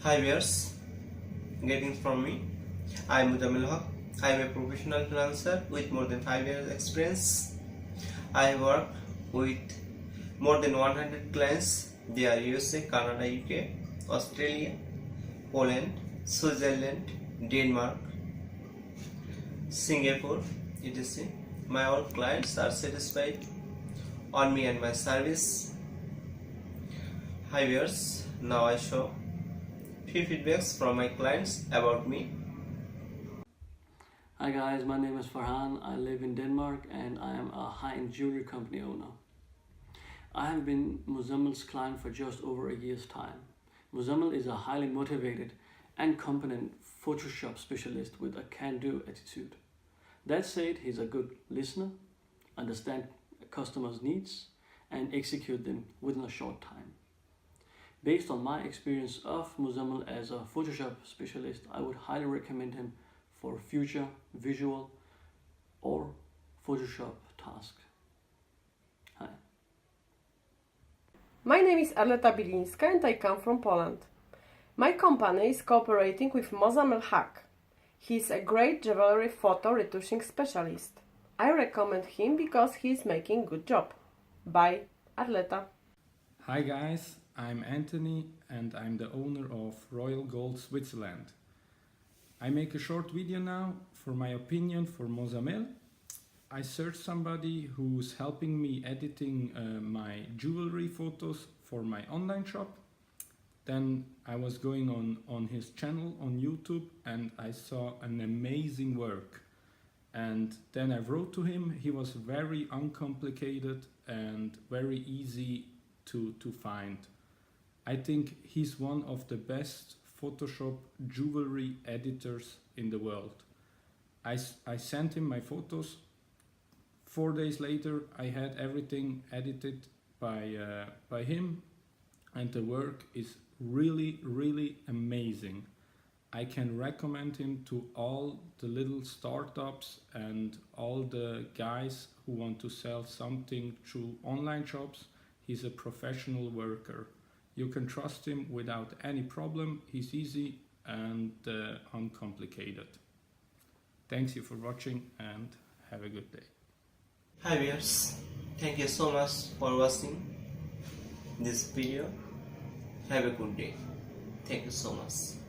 Hi viewers, getting from me. I am me.আগ. I am a professional freelancer with more than 5 years experience. I work with more than 100 clients. They are USA, Canada, UK, Australia, Poland, Switzerland, Denmark, Singapore, etc. My all clients are satisfied on me and my service. Hi viewers, now I show few feedbacks from my clients about me. Hi guys, my name is Farhan. I live in Denmark and I am a high-end jewelry company owner. I have been Muzamil's client for just over a year's time. Muzamil is a highly motivated and competent Photoshop specialist with a can-do attitude. That said, he's a good listener, understands customers' needs, and execute them within a short time. Based on my experience of Muzamil as a Photoshop specialist, I would highly recommend him for future visual or Photoshop tasks. Hi. My name is Arleta Bilińska and I come from Poland. My company is cooperating with me.ag. He is a great jewelry photo retouching specialist. I recommend him because he is making good job. Bye, Arleta. Hi guys, I'm Anthony and I'm the owner of Royal Gold Switzerland. I make a short video now for my opinion for Muzamil. I searched somebody who's helping me editing my jewelry photos for my online shop. Then I was going on his channel on YouTube and I saw an amazing work. And then I wrote to him. He was very uncomplicated and very easy to find. I think he's one of the best Photoshop jewelry editors in the world. I sent him my photos. 4 days later I had everything edited by him and the work is really amazing. I can recommend him to all the little startups and all the guys who want to sell something through online shops. He's a professional worker. You can trust him without any problem. He's easy and uncomplicated. Thanks you for watching and have a good day. Hi viewers, thank you so much for watching this video. Have a good day. Thank you so much.